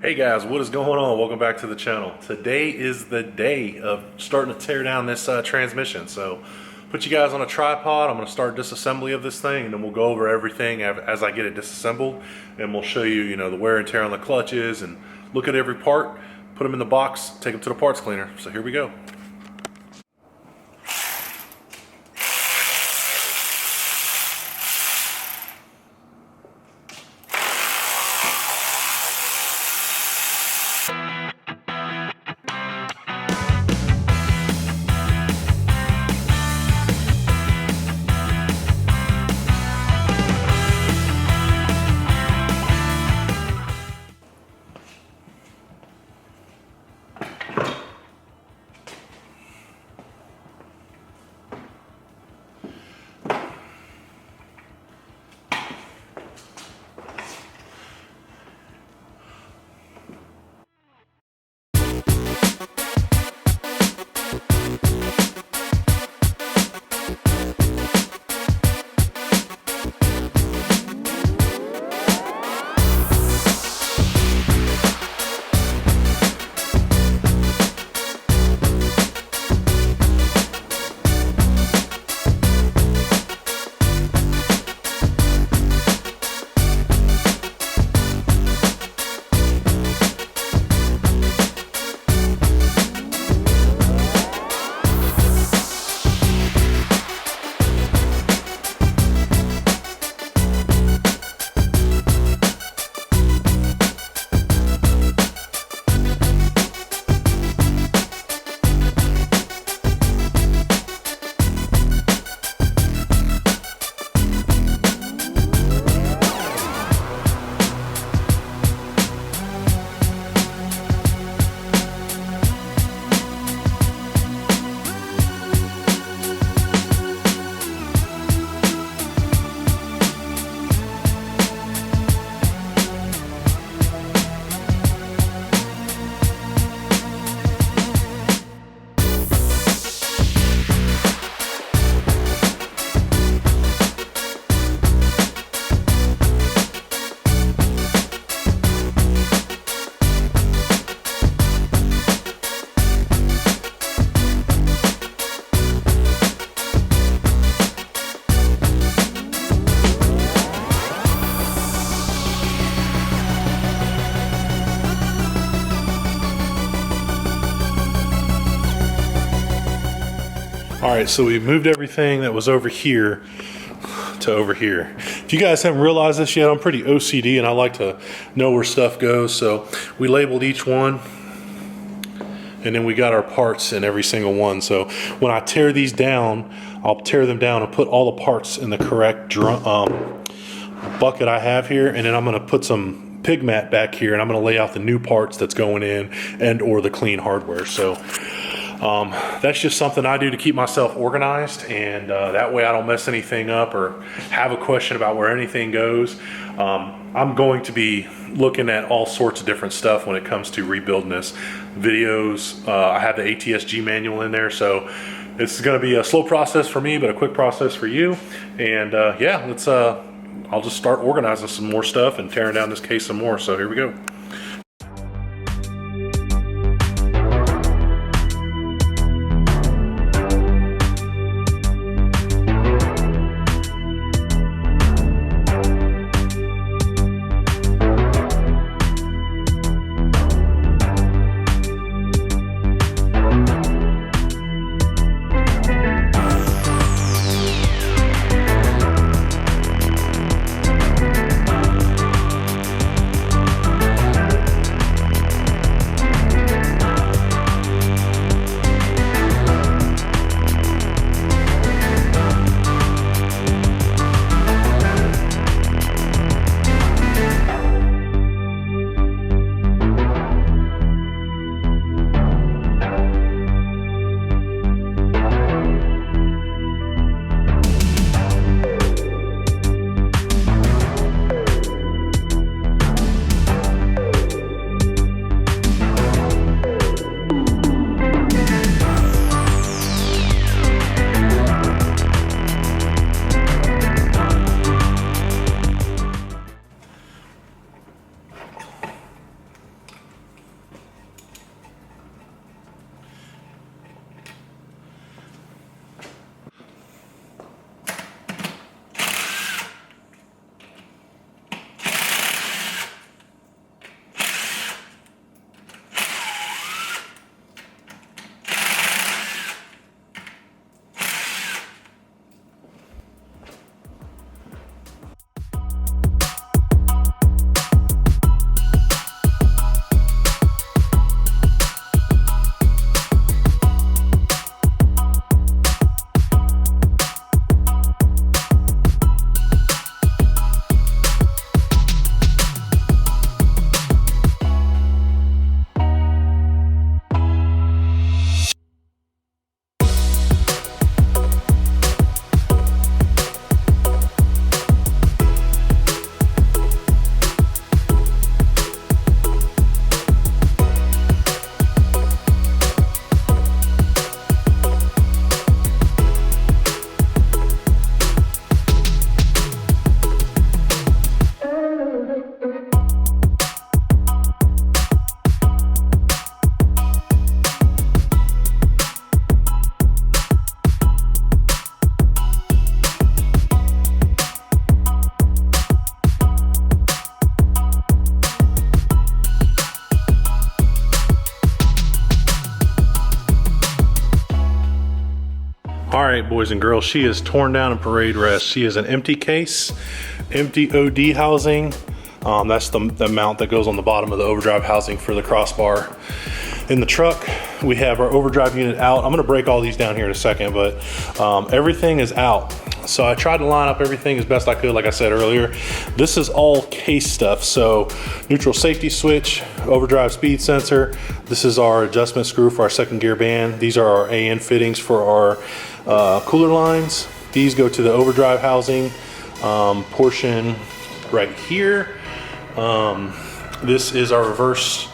Hey guys, what is going on? Welcome back to the channel. Today is the day of starting to tear down this transmission. So put you guys on a tripod. I'm going to start disassembly of this thing, and then we'll go over everything as I get it disassembled, and we'll show you, the wear and tear on the clutches, and look at every part, put them in the box, take them to the parts cleaner. So here we go. All right, so we moved everything that was over here to over here. If you guys haven't realized this yet, I'm pretty OCD and I like to know where stuff goes. So we labeled each one, and then we got our parts in every single one. So when I tear these down, I'll tear them down and put all the parts in the correct bucket I have here, and then I'm gonna put some pig mat back here, and I'm gonna lay out the new parts that's going in and or the clean hardware. So that's just something I do to keep myself organized, and that way I don't mess anything up or have a question about where anything goes. I'm going to be looking at all sorts of different stuff when it comes to rebuilding this. Videos, I have the ATSG manual in there, so it's going to be a slow process for me, but a quick process for you. And yeah, I'll just start organizing some more stuff and tearing down this case some more. So here we go. right, boys and girls, she is torn down in parade rest. She is an empty case, empty OD housing. That's the mount that goes on the bottom of the overdrive housing for the crossbar. In the truck, we have our overdrive unit out. I'm gonna break all these down here in a second, but everything is out. So I tried to line up everything as best I could, like I said earlier. This is all case stuff. So neutral safety switch, overdrive speed sensor. This is our adjustment screw for our second gear band. These are our AN fittings for our cooler lines. These go to the overdrive housing portion right here. This is our reverse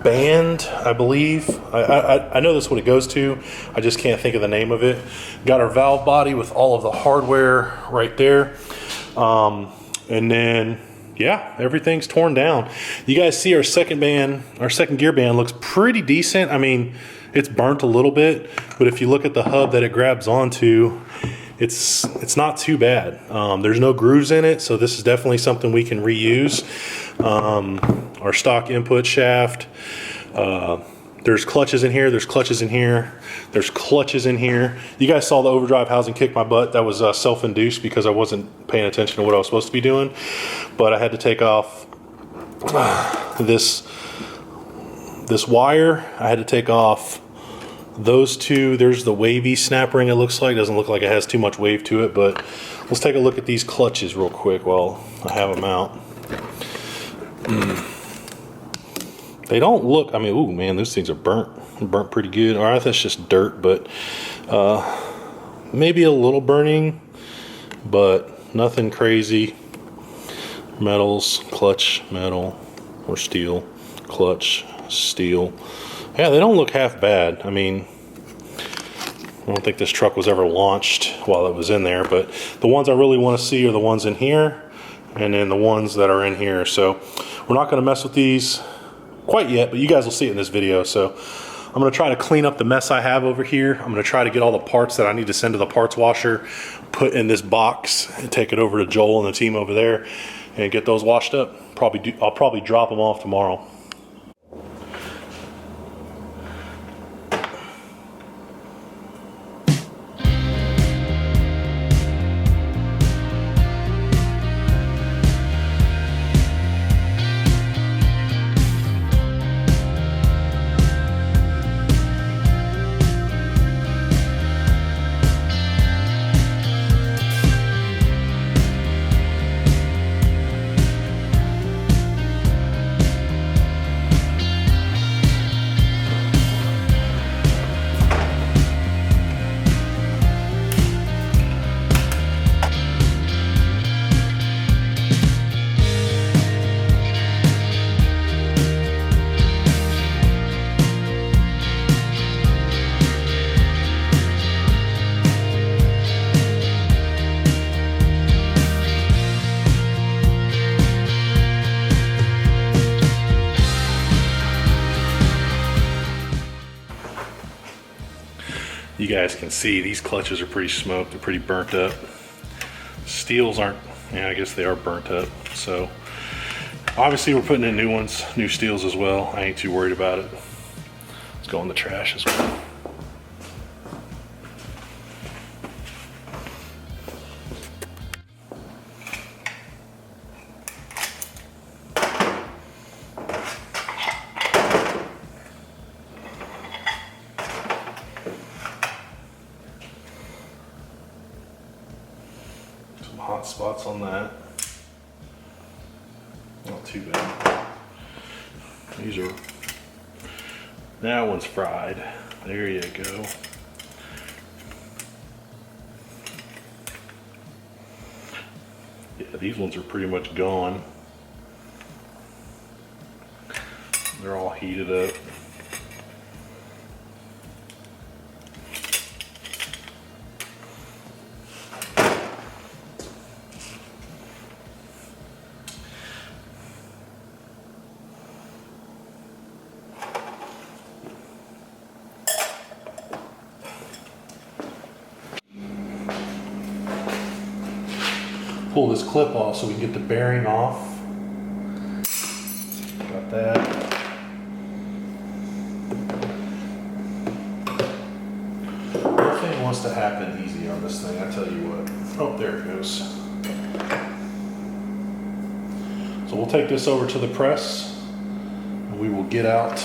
band, I believe. I know that's what it goes to. I just can't think of the name of it. Got our valve body with all of the hardware right there. And then, yeah, everything's torn down. You guys see our second gear band looks pretty decent. I mean, it's burnt a little bit, but if you look at the hub that it grabs onto, it's not too bad. There's no grooves in it, so this is definitely something we can reuse. Our stock input shaft, there's clutches in here, there's clutches in here, there's clutches in here. You guys saw the overdrive housing kick my butt. That was self-induced because I wasn't paying attention to what I was supposed to be doing, but I had to take off this wire. I had to take off those two. There's the wavy snap ring, it looks like. Doesn't look like it has too much wave to it, but let's take a look at these clutches real quick while I have them out. They don't look, I mean, ooh man, those things are burnt pretty good. All right, that's just dirt, but maybe a little burning, but nothing crazy. Metals, clutch, metal, or steel, clutch, steel. Yeah, they don't look half bad. I mean, I don't think this truck was ever launched while it was in there, but the ones I really want to see are the ones in here and then the ones that are in here. So we're not going to mess with these quite yet, but you guys will see it in this video. So I'm going to try to clean up the mess I have over here. I'm going to try to get all the parts that I need to send to the parts washer, put in this box, and take it over to Joel and the team over there and get those washed up. I'll probably drop them off tomorrow. You guys can see these clutches are pretty smoked, they're pretty burnt up. Steels aren't, yeah, I guess they are burnt up. So obviously we're putting in new ones, new steels as well. I ain't too worried about it. Let's go in the trash as well. Hot spots on that. Not too bad. These are, that one's fried. There you go. Yeah, these ones are pretty much gone. They're all heated up. Pull this clip off so we can get the bearing off. Got that. Nothing wants to happen easy on this thing, I tell you what. Oh, there it goes. So we'll take this over to the press and we will get out,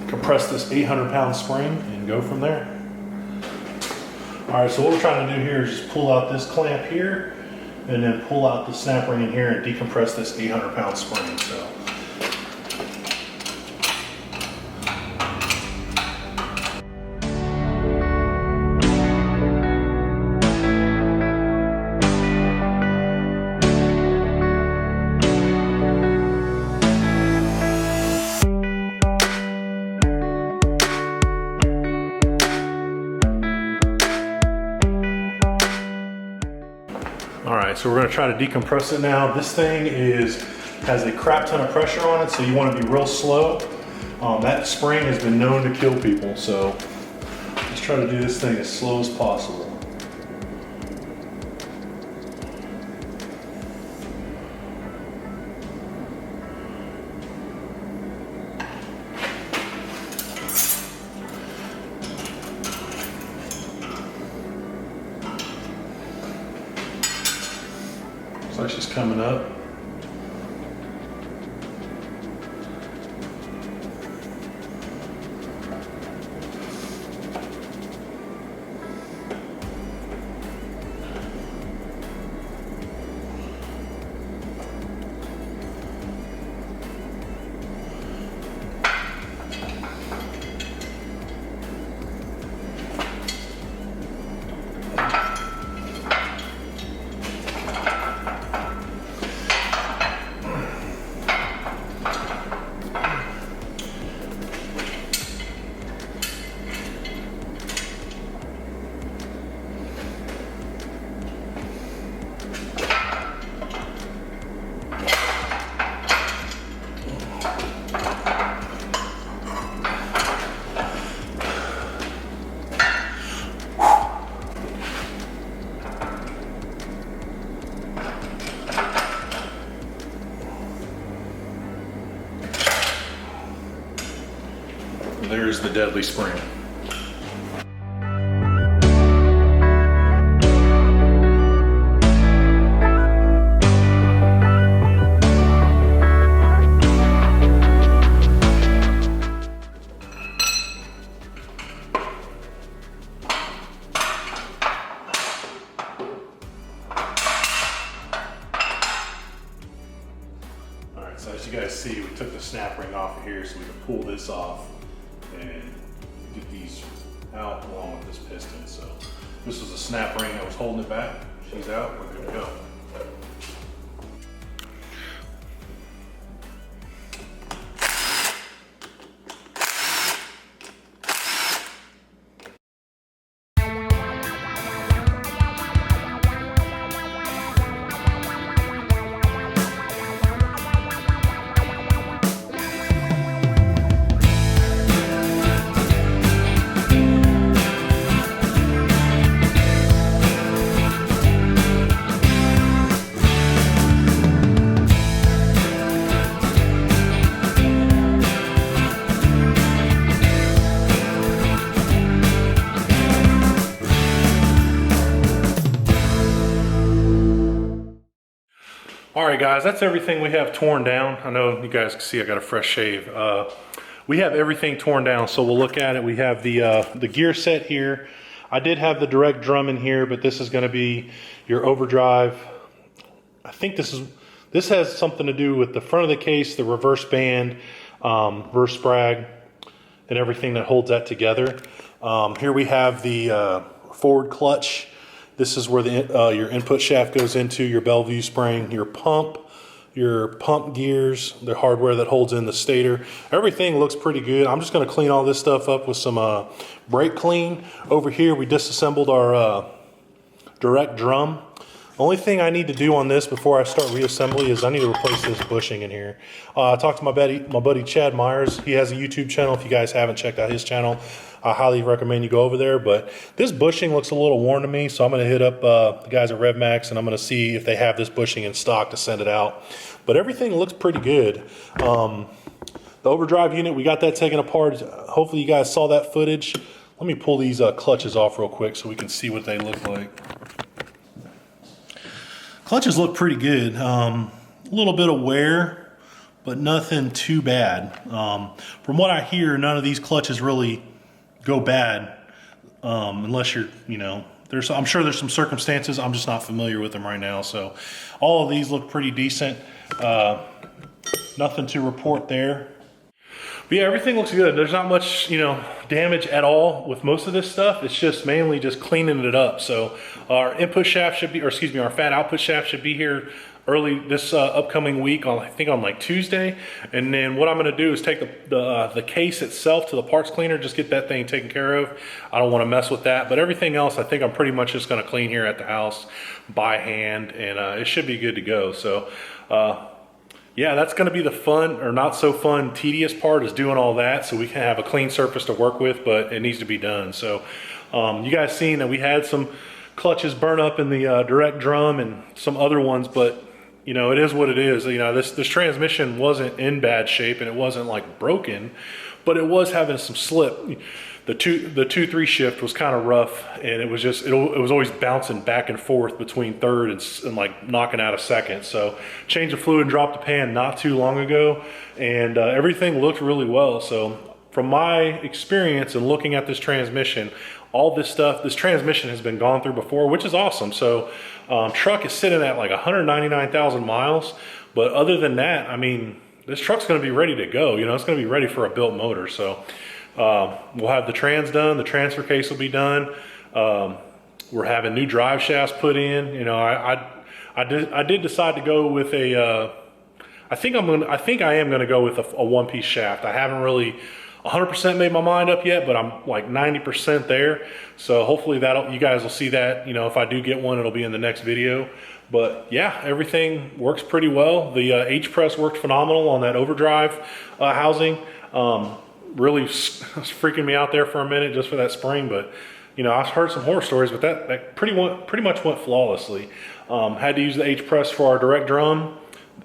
compress this 800-pound spring and go from there. All right, so what we're trying to do here is just pull out this clamp here and then pull out the snap ring in here and decompress this 800-pound spring. So. Alright, so we're going to try to decompress it now. This thing has a crap ton of pressure on it, so you want to be real slow. That spring has been known to kill people, so just try to do this thing as slow as possible. Looks like she's coming up. There's the deadly spring. Alright, so as you guys see, we took the snap ring off of here so we can pull this off and get these out along with this piston. So this was a snap ring that was holding it back. She's out, we're good to go. All right, guys, that's everything we have torn down. I know you guys can see I got a fresh shave. We have everything torn down, so we'll look at it. We have the gear set here. I did have the direct drum in here, but this is going to be your overdrive. I think this has something to do with the front of the case, the reverse band, reverse sprag, and everything that holds that together. Here we have the forward clutch. This is where your input shaft goes into, your Bellevue spring, your pump gears, the hardware that holds in the stator. Everything looks pretty good. I'm just going to clean all this stuff up with some brake clean. Over here we disassembled our direct drum. Only thing I need to do on this before I start reassembly is I need to replace this bushing in here. I talked to my buddy Chad Myers. He has a YouTube channel. If you guys haven't checked out his channel, I highly recommend you go over there. But this bushing looks a little worn to me, so I'm going to hit up the guys at Revmax and I'm going to see if they have this bushing in stock to send it out. But everything looks pretty good. The overdrive unit, we got that taken apart. Hopefully you guys saw that footage. Let me pull these clutches off real quick so we can see what they look like. Clutches look pretty good. A little bit of wear, but nothing too bad. From what I hear, none of these clutches really go bad unless you're, you know, I'm sure there's some circumstances. I'm just not familiar with them right now. So all of these look pretty decent. Nothing to report there. But yeah, everything looks good. There's not much, you know, damage at all with most of this stuff. It's just mainly just cleaning it up. So our input shaft should be, or excuse me, our fan output shaft should be here early this upcoming week on, I think on like Tuesday. And then what I'm gonna do is take the case itself to the parts cleaner, just get that thing taken care of. I don't wanna mess with that, but everything else I think I'm pretty much just gonna clean here at the house by hand, and it should be good to go. So yeah, that's gonna be the fun, or not so fun, tedious part, is doing all that so we can have a clean surface to work with, but it needs to be done. So you guys seen that we had some clutches burn up in the direct drum and some other ones, but you know, it is what it is. You know, this transmission wasn't in bad shape and it wasn't like broken, but it was having some slip. The 2-3 shift was kind of rough, and it was just, it was always bouncing back and forth between third and like knocking out a second. So changed the fluid and dropped the pan not too long ago, and everything looked really well. So from my experience and looking at this transmission, all this stuff, this transmission has been gone through before, which is awesome. So truck is sitting at like 199,000 miles, but other than that, I mean, this truck's gonna be ready to go. You know, it's gonna be ready for a built motor. So we'll have the trans done, the transfer case will be done. We're having new drive shafts put in. You know, I did decide to go with a, I think I am gonna go with a one-piece shaft. I haven't really 100% made my mind up yet, but I'm like 90% there. So hopefully you guys will see that. You know, if I do get one, it'll be in the next video. But yeah, everything works pretty well. The H-press worked phenomenal on that overdrive housing. Really freaking me out there for a minute just for that spring, but you know, I've heard some horror stories, but that pretty much went flawlessly. Had to use the H-press for our direct drum.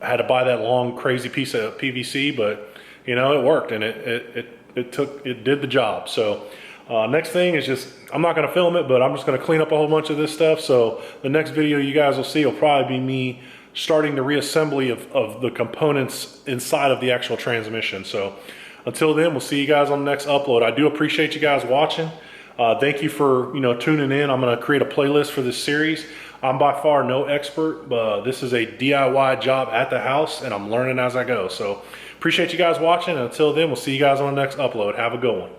I had to buy that long crazy piece of PVC, but you know, it worked, and it did the job. So next thing is just, I'm not gonna film it, but I'm just gonna clean up a whole bunch of this stuff. So the next video you guys will see will probably be me starting the reassembly of the components inside of the actual transmission. So until then, we'll see you guys on the next upload. I do appreciate you guys watching. Thank you for, you know, tuning in. I'm gonna create a playlist for this series. I'm by far no expert, but this is a DIY job at the house, and I'm learning as I go. So appreciate you guys watching, and until then, we'll see you guys on the next upload. Have a good one.